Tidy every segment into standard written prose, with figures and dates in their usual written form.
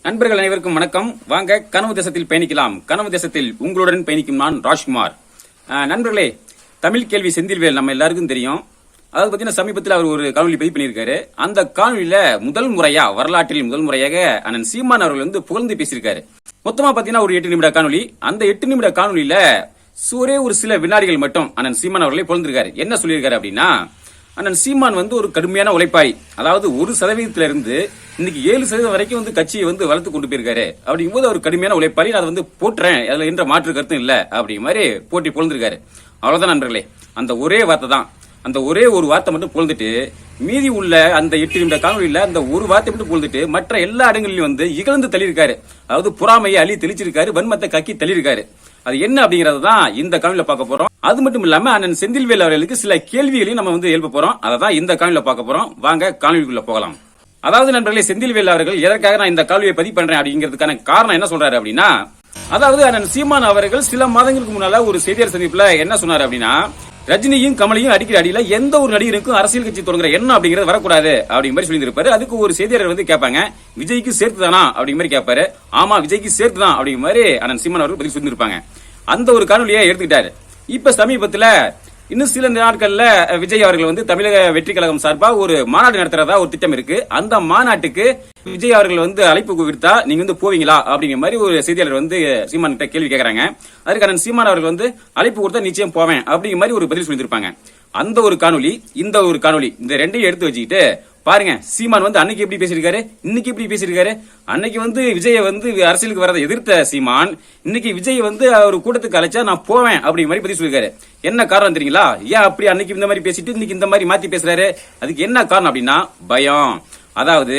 நண்பர்கள் அனைவருக்கும் வணக்கம். வாங்க கனவு தேசத்தில் பயணிக்கலாம். கனவு தேசத்தில் உங்களுடன் பயணிக்கும் நான் ராஜ்குமார். நண்பர்களே, தமிழ் கேள்வி செந்தில்வேல் நம்ம எல்லாருக்கும் தெரியும். அதாவது பாத்தீங்கன்னா சமீபத்தில் அவர் ஒரு காணொலி பதிவு பண்ணியிருக்காரு. அந்த காணொலியில வரலாற்றில் முதல் முறையாக அண்ணன் சீமான் அவர்கள் புகழ்ந்து பேசியிருக்காரு. மொத்தமா பாத்தீங்கன்னா ஒரு 8 நிமிட காணொலி. அந்த 8 நிமிட காணொலியில ஒரே ஒரு சில வினாடிகள் மட்டும் அண்ணன் சீமான் அவர்களை புகழ்ந்திருக்காரு. என்ன சொல்லியிருக்காரு அப்படின்னா, அண்ணன் சீமான் ஒரு கடுமையான உழைப்பாளி. அதாவது 1% இருந்து இன்னைக்கு 7% வரைக்கும் கட்சியை வளர்த்து கொண்டு போயிருக்காரு. அப்படிங்கும்போது அவர் கடுமையான உழைப்பாளி. அதை போட்டுறேன், அதுல என்ற மாற்று கருத்தும் இல்ல அப்படிங்கிற மாதிரி போட்டி புகழ்ந்திருக்காரு. அவ்வளவுதான் நண்பர்களே, அந்த ஒரே வார்த்தை தான். அந்த ஒரே ஒரு வார்த்தை மட்டும் புகழ்ந்துட்டு மீதி உள்ள அந்த 8 நிமிட காணொலியில அந்த ஒரு வார்த்தை மட்டும் புகழ்ந்துட்டு மற்ற எல்லா இடங்களிலும் இகழ்ந்து தள்ளியிருக்காரு. அதாவது பொறாமையை அள்ளி தெளிச்சிருக்காரு, வன்மத்தை கக்கி தள்ளியிருக்காரு. அது என்ன அப்படிங்கறதான் இந்த காணொலியில பார்க்க போறோம். அது மட்டும் இல்லாம அண்ணன் செந்தில்வேல் அவர்களுக்கு சில கேள்விகளையும் நம்ம எழுப்ப போறோம். அதான் இந்த காணொலியில பார்க்க போறோம். வாங்க காணொலிக்குள்ள போகலாம். அதாவது நண்பர்களே, செந்தில்வேல் அவர்கள் எதற்காக நான் இந்த காணொலியை பதிவு பண்றேன் அப்படிங்கிறதுக்கான காரணம் என்ன சொல்றாரு அப்படின்னா, அதாவது அண்ணன் சீமான் அவர்கள் சில மாதங்களுக்கு முன்னால ஒரு செய்தியாளர் சந்திப்புல என்ன சொன்னாரு அப்படின்னா, ரஜினியும் கமலையும் அடிக்கிற அடியில எந்த ஒரு நடிகருக்கும் அரசியல் கட்சி தொடங்குற எண்ணம் அப்படிங்கறது வரக்கூடாது அப்படிங்கிற மாதிரி சொல்லியிருப்பாரு. அதுக்கு ஒரு செய்தியாளர் கேட்பாங்க, விஜய்க்கு சேர்த்துதானா அப்படிங்கிற மாதிரி கேட்பாரு. ஆமா, விஜய்க்கு சேர்த்துதான் அப்படிங்கிற மாதிரி அண்ணன் சீமான் அவர்கள் பதில் சொல்லியிருப்பாங்க. அந்த ஒரு காணொலியை எடுத்துக்கிட்டாரு. இப்ப சமீபத்துல இன்னும் சில நாட்கள்ல விஜய் அவர்கள் தமிழக வெற்றி கழகம் சார்பா ஒரு மாநாடு நடத்துறதா ஒரு திட்டம் இருக்கு. அந்த மாநாட்டுக்கு விஜய் அவர்கள் அழைப்பு விடுத்தா நீங்க போவீங்களா அப்படிங்கிற மாதிரி ஒரு செய்தியாளர் சீமான் கிட்ட கேள்வி கேட்கறாங்க. அதுக்கான சீமான் அவர்கள் அழைப்பு கொடுத்தா நிச்சயம் போவேன் அப்படிங்கிற மாதிரி ஒரு பதில் சொல்லியிருப்பாங்க. அந்த ஒரு காணொலி, இந்த ஒரு காணொலி, இந்த ரெண்டையும் எடுத்து வச்சுக்கிட்டு பாருங்க, சீமான் அன்னைக்கு எப்படி பேசியிருக்காரு, இன்னைக்கு எப்படி பேசியிருக்காரு. அன்னைக்கு விஜய அரசியலுக்கு வரதை எதிர்த்த சீமான் இன்னைக்கு விஜய் ஒரு கூட்டத்துக்கு அழைச்சா நான் போவேன் அப்படிங்கிற மாதிரி பதிவு சொல்லிருக்காரு. என்ன காரணம் தெரியுங்களா? ஏன் அப்படி அன்னைக்கு இந்த மாதிரி பேசிட்டு இன்னைக்கு இந்த மாதிரி மாத்தி பேசுறாரு? அதுக்கு என்ன காரணம் அப்படின்னா பயம். அதாவது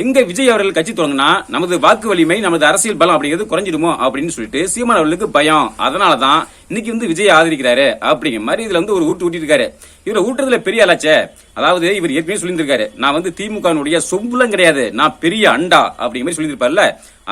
எங்க விஜய் அவர்கள் கட்சி தொடங்கினா நமது வாக்கு வலிமை, நமது அரசியல் பலம் அப்படிங்கிறது குறைஞ்சிடுமோ அப்படின்னு சொல்லிட்டு சீமான் அவர்களுக்கு பயம். அதனாலதான் இன்னைக்கு விஜய் ஆதரிக்கிறாரு அப்படிங்கிற மாதிரி இதுல ஒரு ஊட்டு இருக்காரு. இதுல ஊட்டுறதுல பெரிய ஆளாச்சே. அதாவது இவர் ஏற்கனவே சொல்லியிருக்காரு, நான் திமுக சொம்புலம் கிடையாது, நான் பெரிய அண்டா அப்படிங்கிற மாதிரி சொல்லியிருப்பார்ல.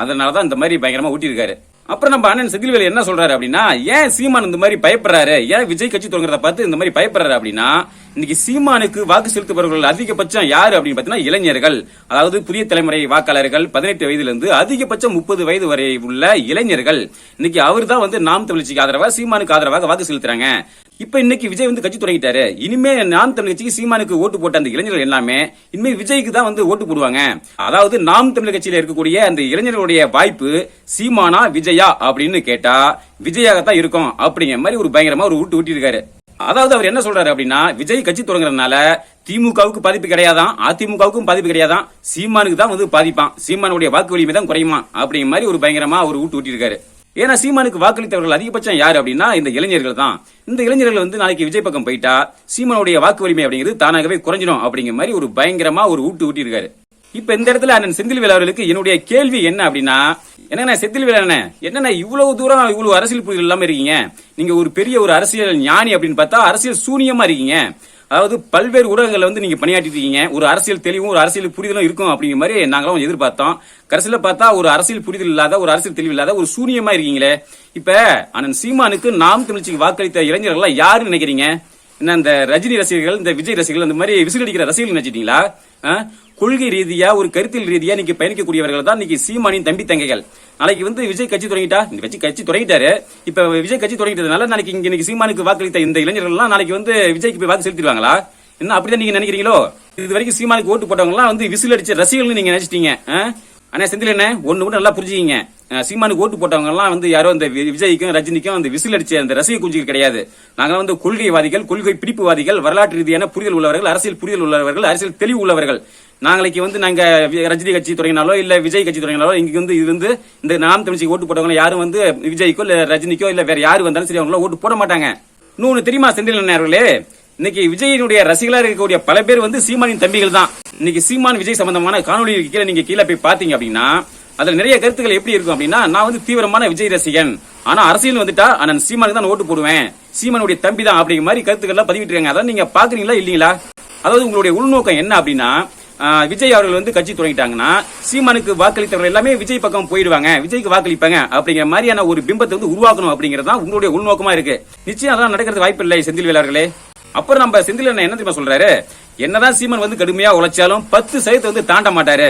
அதனாலதான் இந்த மாதிரி பயங்கரமா ஊட்டியிருக்காரு. அப்புறம் நம்ம அண்ணன் செந்தில்வேல் என்ன சொல்றாரு அப்படின்னா, ஏன் சீமான் இந்த மாதிரி பயப்படுறாரு, ஏன் விஜய் கட்சி தொடங்குறத பார்த்து இந்த மாதிரி பயப்படுறாரு அப்படின்னா, இன்னைக்கு சீமானுக்கு வாக்கு செலுத்துபவர்கள் அதிகபட்சம் யாரு அப்படின்னு பாத்தீங்கன்னா இளைஞர்கள். அதாவது புதிய தலைமுறை வாக்காளர்கள் 18 வயதிலிருந்து அதிகபட்சம் 30 வயது வரை உள்ள இளைஞர்கள். இன்னைக்கு அவர் தான் நாம் தமிழ்ச்சிக்கு ஆதரவா, சீமானுக்கு ஆதரவாக வாக்கு செலுத்துறாங்க. இப்ப இன்னைக்கு விஜய் கட்சி தொடங்கிட்டாரு. இனிமே நாம் தமிழ்ச்சிக்கு சீமானுக்கு ஓட்டு போட்ட அந்த இளைஞர்கள் எல்லாமே இனிமே விஜய்க்கு தான் ஓட்டு போடுவாங்க. அதாவது நாம் தமிழர் கட்சியில இருக்கக்கூடிய அந்த இளைஞர்களுடைய வாய்ப்பு சீமானா விஜயா அப்படின்னு கேட்டா விஜயாகத்தான் இருக்கும் அப்படிங்கிற மாதிரி ஒரு பயங்கரமா ஒரு ஊட்டி இருக்காரு. அதாவது அவர் என்ன சொல்றாரு அப்படின்னா, விஜய் கட்சி தொடங்குறதுனால திமுகவுக்கு பாதிப்பு கிடையாதான், அதிமுகவுக்கும் பாதிப்பு கிடையாதான், சீமானுக்கு தான் பாதிப்பான், சீமானுடைய வாக்கு வலிமை தான் குறையுமா அப்படிங்கிற மாதிரி ஒரு பயங்கரமா ஒரு ஊட்டி இருக்காரு. ஏன்னா சீமானுக்கு வாக்களித்தவர்கள் அதிகபட்சம் யாரு அப்படின்னா இந்த இளைஞர்கள் தான். இந்த இளைஞர்கள் நாளைக்கு விஜய் பக்கம் போயிட்டா சீமானுடைய வாக்கு வலிமை அப்படிங்கிறது தானாகவே குறைஞ்சிடும் அப்படிங்கிற மாதிரி ஒரு பயங்கரமா ஒரு ஊட்டி இருக்காரு. இப்ப இந்த இடத்துல அண்ணன் செந்தில்வேல் அவர்களுக்கு என்னுடைய கேள்வி என்ன அப்படின்னா, என்ன செந்தில்வேல் என்ன இவ்வளவு தூரம் இவ்வளவு அரசியல் புரிதல் இல்லாம இருக்கீங்க, நீங்க ஒரு பெரிய ஒரு அரசியல் ஞானி அப்படின்னு பார்த்தா அரசியல் சூனியமா இருக்கீங்க. அதாவது பல்வேறு ஊடகங்கள்ல நீங்க பணியாற்றிட்டு இருக்கீங்க, ஒரு அரசியல் தெளிவும் ஒரு அரசியல் புரிதலும் இருக்கும் அப்படிங்கிற மாதிரி நாங்களும் எதிர்பார்த்தோம். கடைசியில பார்த்தா ஒரு அரசியல் புரிதல் இல்லாத, ஒரு அரசியல் தெளிவு இல்லாத ஒரு சூனியமா இருக்கீங்களே. இப்ப அண்ணன் சீமானுக்கு நாம் தமிழ்ச்சிக்கு வாக்களித்த இளைஞர்கள் யாருன்னு நினைக்கிறீங்க? என்ன இந்த ரஜினி ரசிகர்கள், இந்த விஜய் ரசிகர்கள், இந்த மாதிரி விசில் அடிக்கிற ரசிகர்கள் நினைச்சிட்டீங்களா? கொள்கை ரீதியா ஒரு கருத்தியல் ரீதியா நீங்க பயணிக்கக்கூடியவர்கள் தான் இன்னைக்கு சீமானின் தம்பி தங்கைகள். நாளைக்கு விஜய் கட்சி தொடங்கிட்டா, கட்சி தொடங்கிட்டாரு. இப்ப விஜய் கட்சி தொடங்கிட்டதுனால நாளைக்கு இன்னைக்கு சீமானுக்கு வாக்களித்த இந்த இளைஞர்கள் எல்லாம் நாளைக்கு விஜய்க்கு போய் வாக்கு செலுத்திடுவாங்களா? என்ன அப்படிதான் நீங்க நினைக்கிறீங்களோ? இது வரைக்கும் சீமானுக்கு ஓட்டு போட்டவங்க எல்லாம் விசில் அடிச்ச ரசிகர்கள் நீங்க நினைச்சிட்டீங்க. ஆனா செந்தில் என்ன ஒண்ணு கூட நல்லா புரிஞ்சுக்கீங்க, சீமானுக்கு ஓட்டு போட்டவங்க எல்லாம் யாரோ இந்த விஜய்க்கும் ரஜினிக்கும் அந்த விசில் அடிச்ச அந்த ரசிக குஞ்சுகள் கிடையாது. நாங்க கொள்கைவாதிகள், கொள்கை பிடிப்புவாதிகள், வரலாற்று ரீதியான புரிதல் உள்ளவர்கள், அரசியல் புரிதல் உள்ளவர்கள், அரசியல் தெளிவு உள்ளவர்கள். நாளைக்கு நாங்க ரஜினி கட்சி தொடங்கினாலோ இல்ல விஜய் கட்சி தொடங்கினாலோ இங்க இது இந்த நாம் தமிழ்ச்சிக்கு ஓட்டு போட்டவங்க யாரும் விஜய்க்கோ இல்ல ரஜினிக்கோ இல்ல வேற யாரு வந்தாலும் சரி அவங்கள ஓட்டு போட மாட்டாங்க. இன்னொன்னு தெரியுமா செந்தில் அவர்களே, இன்னைக்கு விஜயனுடைய ரசிகலா இருக்கக்கூடிய பல பேர் சீமானின் தம்பிகள் தான். இன்னைக்கு சீமான் விஜய் சம்பந்தமான காணொலி நீங்க கீழே போய் பாத்தீங்க அப்படின்னா அதுல நிறைய கருத்துக்கள் எப்படி இருக்கும் அப்படின்னா, நான் தீவிரமான விஜய் ரசிகன், ஆனா அரசியல் வந்துட்டா அண்ணன் சீமானுக்கு தான் ஓட்டு போடுவேன், சீமானுடைய தம்பி தான் அப்படிங்கிற மாதிரி கருத்துக்கள் பதிவிட்டு இருக்காங்க. அதான் நீங்க பாக்குறீங்களா இல்லீங்களா? அதாவது உங்களுடைய உள்நோக்கம் என்ன அப்படின்னா, விஜய் அவர்கள் கட்சி தொடங்கிட்டாங்கன்னா சீமானுக்கு வாக்களித்தவர்கள் எல்லாமே விஜய் பக்கம் போயிடுவாங்க, விஜய்க்கு வாக்களிப்பாங்க அப்படிங்கிற மாதிரியான ஒரு பிம்பத்தை உருவாக்கணும் அப்படிங்கறதான் உங்களுடைய உள்நோக்கமா இருக்கு. நிச்சயம் அதான் நடக்கிறது வாய்ப்பு இல்லை செந்தில்வேல் அவர்களே. அப்புறம் நம்ம செந்தில் என்ன தெரியுமா சொல்றாரு, என்னதான் சீமான் கடுமையா உழைச்சாலும் 10% தாண்ட மாட்டாரு.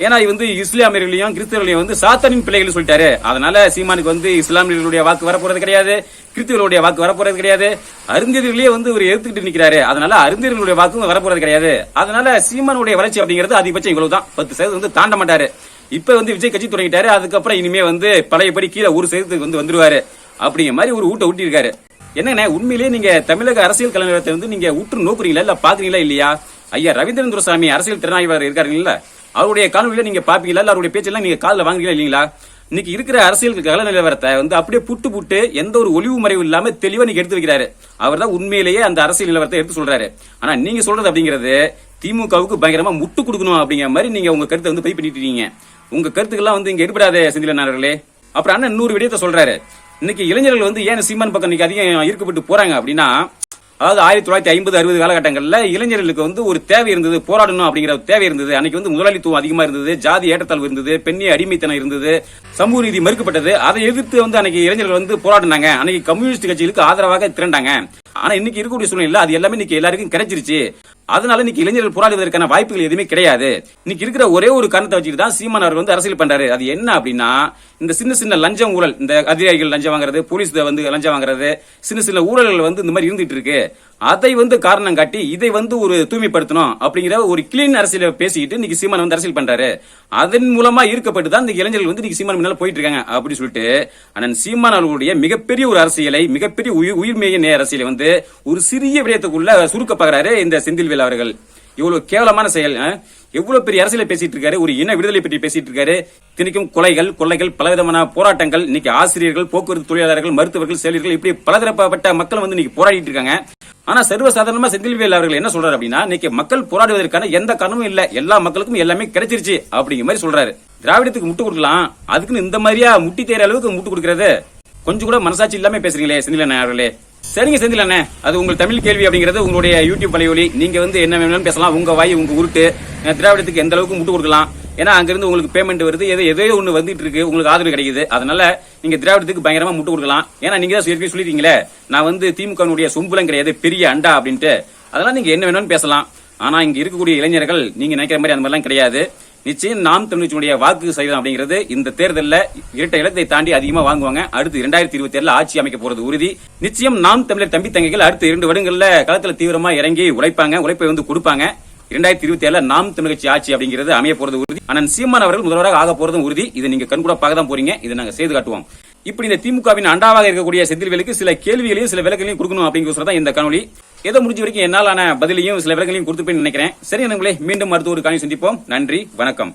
ஏன்னா இது வந்து இஸ்லாமியர்களையும் கிறிஸ்தவர்களையும் வந்து சாத்தானின் பிள்ளைகள் சொல்லிட்டாரு. அதனால சீமானுக்கு வந்து இஸ்லாமியர்களுடைய வாக்கு வரப்போறது கிடையாது, கிறிஸ்தவர்களுடைய வாக்கு வரப்போறது கிடையாது. அருந்தியர்களே வந்து ஒரு எடுத்துக்கிட்டு நிக்கிறாரு. அதனால அருந்தியர்களுடைய வாக்கு வரப்போறது கிடையாது. அதனால சீமானுடைய வளர்ச்சி அப்படிங்கிறது அதிகபட்சம் இவ்வளவுதான், 10% வந்து தாண்ட மாட்டாரு. இப்ப வந்து விஜய் கட்சி தொடங்கிட்டாரு. அதுக்கப்புறம் இனிமே வந்து பழையபடி கீழே 1% வந்து வந்துருவாரு அப்படிங்கிற மாதிரி ஒரு ஊட்ட ஊட்டி இருக்காரு. என்னங்க உண்மையிலேயே நீங்க தமிழக அரசியல் கலைஞரத்தை வந்து நீங்க உற்று நோக்குறீங்களா இல்ல பாக்குறீங்களா இல்லையா? ஐயா ரவீந்திரன் துரைசாமி அரசியல் திறனாய்வாளர் இருக்காருங்களா, அவருடைய காணொலியில நீங்க பாப்பீங்களா இல்ல அவருடைய பேச்செல்லாம் நீங்க காதுல வாங்குறீங்களா இல்லீங்களா? இன்னைக்கு இருக்கிற அரசியல் கள நிலவரத்தை வந்து அப்படியே புட்டு எந்த ஒரு ஒளிவு மறைவு இல்லாம தெளிவா நீங்க எடுத்து வைக்கிறாரு. அவர் தான் உண்மையிலேயே அந்த அரசியல் நிலவரத்தை எடுத்து சொல்றாரு. ஆனா நீங்க சொல்றது அப்படிங்கிறது திமுகவுக்கு பயங்கரமா முட்டு கொடுக்கணும் அப்படிங்கிற மாதிரி நீங்க உங்க கருத்தை வந்து பதிவு பண்ணிட்டு இருக்கீங்க. உங்க கருத்துக்கெல்லாம் வந்து இங்க எடுபடாத செந்திலனார்களே. அப்புறம் அண்ணன் இன்னொரு விடயத்தை சொல்றாரு. இன்னைக்கு இளைஞர்கள் வந்து ஏன் சீமான் பக்கம் இன்னைக்கு அதிகம் ஈர்க்கப்பட்டு போறாங்க அப்படின்னா, அதாவது 1950, 60 காலகட்டங்கள்ல இளைஞர்களுக்கு வந்து ஒரு தேவை இருந்தது, போராடணும் அப்படிங்கிற தேவை இருந்தது. அன்னைக்கு வந்து முதலாளித்துவம் அதிகமா இருந்தது, ஜாதி ஏற்றத்தாழ்வு இருந்தது, பெண்ணிய அடிமைத்தனம் இருந்தது, சமூக நீதி மறுக்கப்பட்டது. அதை எதிர்த்து வந்து அன்னைக்கு இளைஞர்கள் வந்து போராடினாங்க. அன்னைக்கு கம்யூனிஸ்ட் கட்சிகளுக்கு ஆதரவாக திரண்டாங்க. ஆனா இன்னைக்கு இருக்கக்கூடிய சூழ்நிலை அது எல்லாமே இன்னைக்கு எல்லாருக்கும் கிடைச்சிருச்சு. அதனால இன்னைக்கு இளைஞர்கள் போராடுவதற்கான வாய்ப்புகள் எதுவுமே கிடையாது. இன்னைக்கு இருக்கிற ஒரே ஒரு காரணத்தை வச்சுட்டு தான் சீமான் அவர் வந்து அரசியல் பண்றாரு. அது என்ன அப்படின்னா, இந்த சின்ன லஞ்சம் ஊழல், இந்த அதிகாரிகள் லஞ்சம் வாங்குறது, போலீஸ் வந்து லஞ்சம் வாங்குறது, சின்ன ஊழல்கள் வந்து இந்த மாதிரி இருந்துட்டு இருக்கு. அதை வந்து காரணம் காட்டி இதை வந்து ஒரு தூய்மைப்படுத்தணும் அப்படிங்கிற ஒரு கிளீன் அரசியலை பேசிக்கிட்டு இன்னைக்கு சீமான் வந்து அரசியல் பண்றாரு. அதன் மூலமா ஈர்க்கப்பட்டு தான் இந்த இளைஞர்கள் வந்து இன்னைக்கு சீமான் முன்னால போயிட்டு இருக்காங்க அப்படின்னு சொல்லிட்டு அண்ணன் சீமான் அவர்களுடைய மிகப்பெரிய ஒரு அரசியலை, மிகப்பெரிய உயிர்மேய அரசியலை வந்து ஒரு சிறிய விடயத்துக்குள்ள சுருக்க பாக்குறாரு இந்த செந்தில்வேல் அவர்கள். இவ்வளவு கேவலமான செயல். எவ்வளவு பெரிய அரசியலை பேசிட்டு இருக்காரு, ஒரு இன விடுதலை பற்றி பேசிட்டு இருக்காரு. தினைக்கும் கொலைகள், கொள்ளைகள், பலவிதமான போராட்டங்கள். இன்னைக்கு ஆசிரியர்கள், போக்குவரத்து தொழிலாளர்கள், மருத்துவர்கள், செவிலியர்கள், இப்படி பலதரப்பட்ட மக்கள் வந்து இன்னைக்கு போராடிட்டு இருக்காங்க. ஆனா சர்வசாதாரணமா செந்தில்வேல் அவர்கள் என்ன சொல்றாரு அப்படின்னா, இன்னைக்கு மக்கள் போராடுவதற்கான எந்த காரணமும் இல்ல, எல்லா மக்களுக்கும் எல்லாமே கிடைச்சிருச்சு அப்படிங்கிற மாதிரி சொல்றாரு. திராவிடத்துக்கு முட்டு கொடுக்கலாம், அதுக்குன்னு இந்த மாதிரியா முட்டி தேர அளவுக்கு முட்டு கொடுக்கறது? கொஞ்சம் கூட மனசாட்சி இல்லாம பேசுறீங்களே செந்திலன் அவர்களே. சரிங்க செந்திலண்ணே, அது உங்கள் தமிழ் கேள்வி அப்படிங்கிறது உங்களுடைய யூடியூப் வலையொலி. நீங்க வந்து என்ன வேணாலும் பேசலாம், உங்க வாய் உங்க உருட்டு. திராவிடத்துக்கு எந்த அளவுக்கு முட்டு கொடுக்கலாம், ஏன்னா அங்கிருந்து உங்களுக்கு பேமெண்ட் வருது, ஏதோ ஒண்ணு வந்துட்டு இருக்கு, உங்களுக்கு ஆதரவு கிடைக்குது. அதனால நீங்க திராவிடத்துக்கு பயங்கரமா முட்டு கொடுக்கலாம். ஏன்னா நீங்க தான் சொல்லிட்டீங்களே, நான் வந்து திமுக சொம்புலம் கிடையாது, பெரிய அண்டா அப்படின்ட்டு. அதெல்லாம் நீங்க என்ன வேணாலும் பேசலாம். ஆனா இங்க இருக்கக்கூடிய இளைஞர்கள் நீங்க நினைக்கிற மாதிரி அந்த மாதிரிலாம் கிடையாது. நிச்சயம் நாம் தமிழ் வாக்கு சதவீதம் அப்படிங்கிறது இந்த தேர்தலில் இரட்டை இலக்கத்தை தாண்டி அதிகமா வாங்குவாங்க. அடுத்து 2027 ஆட்சி அமைக்க போறது உறுதி. நிச்சயம் நாம் தமிழர் தம்பி தங்கைகள் அடுத்த 2 வருடங்கள்ல களத்துல தீவிரமா இறங்கி உழைப்பாங்க, உழைப்பை வந்து கொடுப்பாங்க. 2027 நாம் தமிழ் கட்சி ஆட்சி அப்படிங்கிறது அமைய போறது உறுதி. அண்ணன் சீமான் அவர்கள் முதல்வராக ஆக போறதும் உறுதி. இதை நீங்க கண்கூட பார்க்க தான் போறீங்க. இதை நாங்க செய்து காட்டுவோம். இப்படி இந்த திமுகவின் அண்டாவாக இருக்கக்கூடிய செந்தில்வேலுக்கு சில கேள்விகளையும் சில விளக்கங்களையும் கொடுக்கணும் அப்படிங்கிறத இந்த காணொலி. ஏதோ முடிஞ்ச வரைக்கும் என்னாலான பதிலையும் சில விளக்கங்களையும் கொடுத்து போய் நினைக்கிறேன். சரி நண்பர்களே, மீண்டும் அடுத்த ஒரு காணொலி சந்திப்போம். நன்றி, வணக்கம்.